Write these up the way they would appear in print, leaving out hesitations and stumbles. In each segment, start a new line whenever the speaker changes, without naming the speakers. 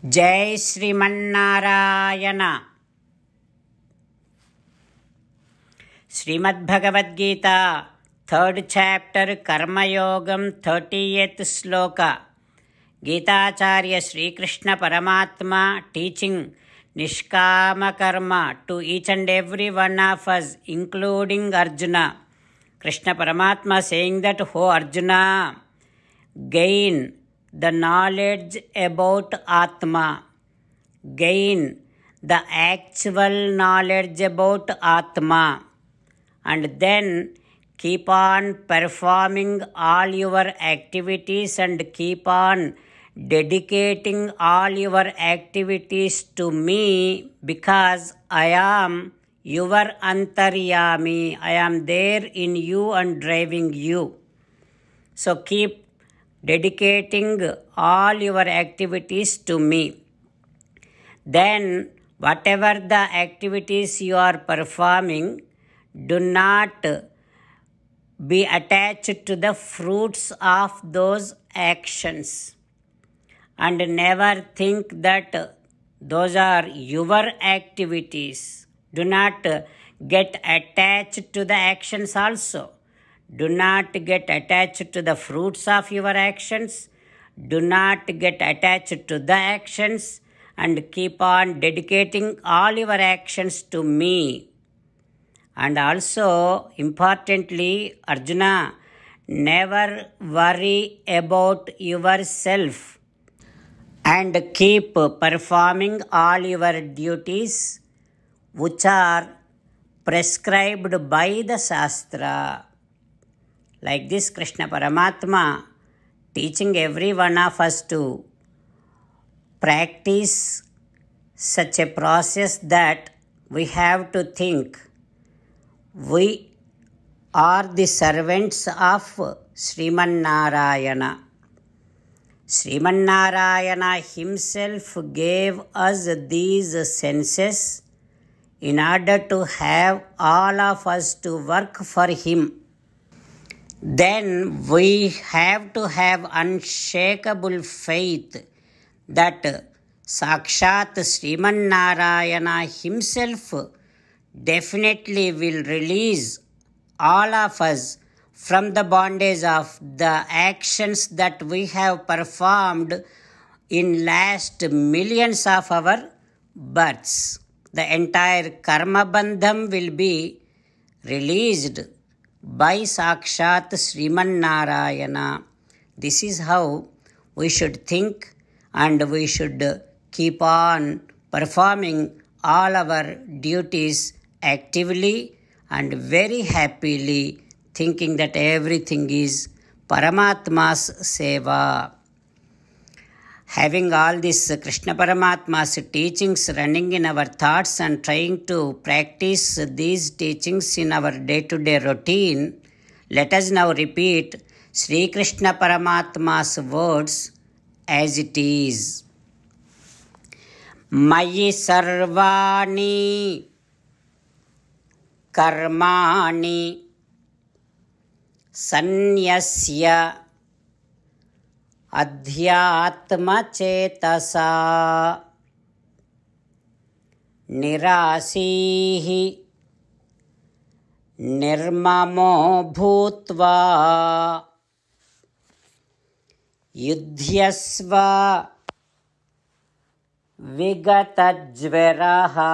जय Sriman Narayana. Shrimad Bhagavad Gita 3rd chapter कर्मयोगम 30th श्लोक। गीताचार्य श्रीकृष्ण परमात्मा teaching निष्काम कर्म to each and every one of us including Arjuna. Krishna Paramatma saying that, "Oh Arjuna, gain the knowledge about Atma, gain the actual knowledge about Atma, and then keep on performing all your activities and keep on dedicating all your activities to me, because I am your Antaryami. I am there in you and driving you. So keep dedicating all your activities to me. Then whatever the activities you are performing, do not be attached to the fruits of those actions, and never think that those are your activities. Do not get attached to the actions also. Do not get attached to the fruits of your actions. Do not get attached to the actions, and keep on dedicating all your actions to me." And also, importantly, Arjuna, never worry about yourself and keep performing all your duties which are prescribed by the Shastra. Like this, Krishna Paramatma teaching every one of us to practice such a process that we have to think we are the servants of Sriman Narayana himself gave us these senses in order to have all of us to work for him. Then we have to have unshakable faith that Sakshat Sriman Narayana himself definitely will release all of us from the bondage of the actions that we have performed in last millions of our births. The entire karma bandham will be released by Sakshat Sriman Narayana. This is how we should think, and we should keep on performing all our duties actively and very happily, thinking that everything is Paramatma's seva. Having all this Krishna Paramatma's teachings running in our thoughts and trying to practice these teachings in our day-to-day routine, let us now repeat Sri Krishna Paramatma's words as it is. Mayi sarvani karmani sanyasya adhyatma chetasa nirasihi nirmamo bhutva yudhyasva vigatajveraha.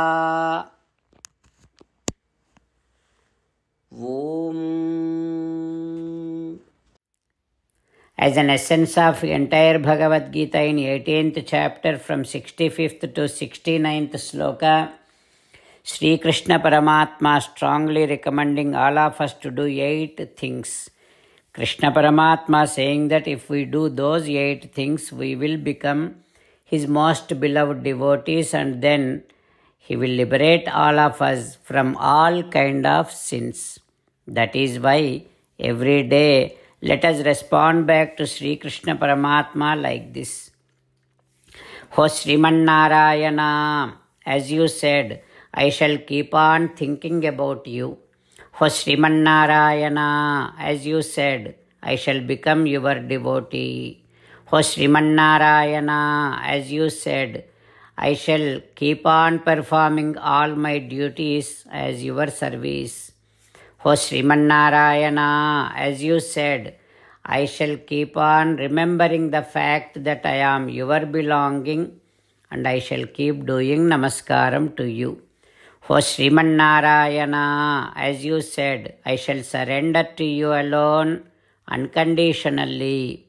Om. As an essence of entire Bhagavad Gita in 18th chapter from 65th to 69th sloka, Sri Krishna Paramatma strongly recommending all of us to do 8 things. Krishna Paramatma saying that if we do those 8 things, we will become his most beloved devotees, and then he will liberate all of us from all kind of sins. That is why every day let us respond back to Sri Krishna Paramatma like this. "O Sriman Narayana, as you said, I shall keep on thinking about you. O Sriman Narayana, as you said, I shall become your devotee. O Srimannarayana, as you said, I shall keep on performing all my duties as your service. O Srimannarayana, as you said, I shall keep on remembering the fact that I am your belonging and I shall keep doing namaskaram to you. O Srimannarayana, as you said, I shall surrender to you alone unconditionally.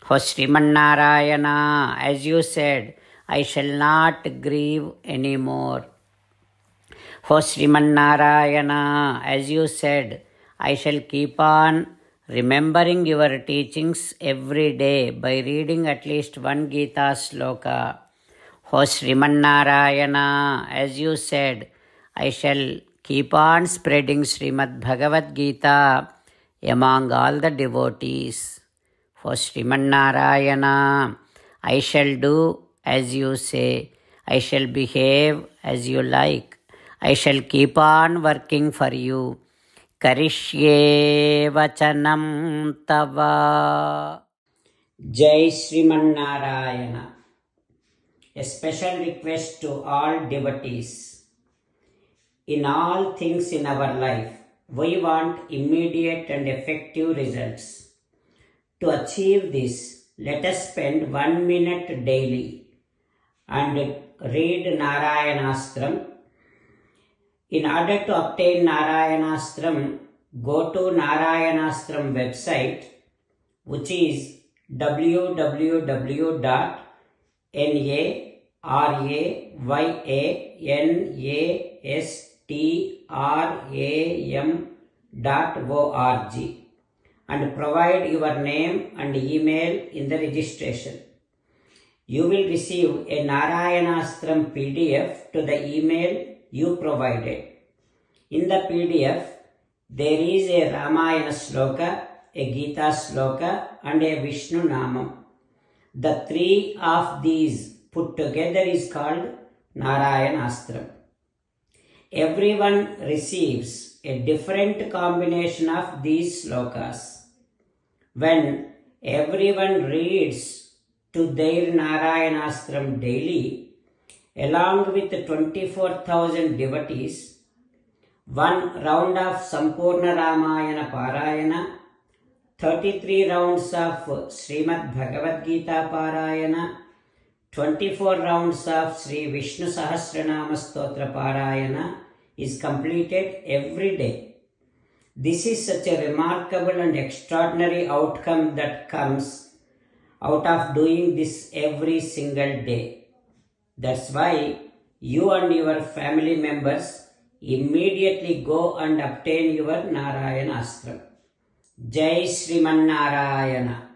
O Srimannarayana, as you said, I shall not grieve anymore. O Srimannarayana, as you said, I shall keep on remembering your teachings every day by reading at least one Gita sloka. O Srimannarayana, as you said, I shall keep on spreading Srimad Bhagavad Gita among all the devotees. O Srimannarayana, I shall do as you say. I shall behave as you like. I shall keep on working for you. Karishye vachanam tava. Jai Srimannarayana. A special request to all devotees. In all things in our life, we want immediate and effective results. To achieve this, let us spend 1 minute daily and read Narayanastram. In order to obtain Narayanastram, go to Narayanastram website, which is www.narayanastram.org and provide your name and email in the registration. You will receive a Narayanastram PDF to the email you provided. In the PDF, there is a Ramayana sloka, a Gita sloka and a Vishnu Namam. The three of these put together is called Narayanastram. Everyone receives a different combination of these slokas. When everyone reads to their Narayanastram daily, along with 24,000 devotees, one round of Sampurna Ramayana Parayana, 33 rounds of Srimad Bhagavad Gita Parayana, 24 rounds of Sri Vishnu Sahasranama Stotra Parayana is completed every day. This is such a remarkable and extraordinary outcome that comes out of doing this every single day. That's why you and your family members immediately go and obtain your Narayanastram. Jai Srimannarayana.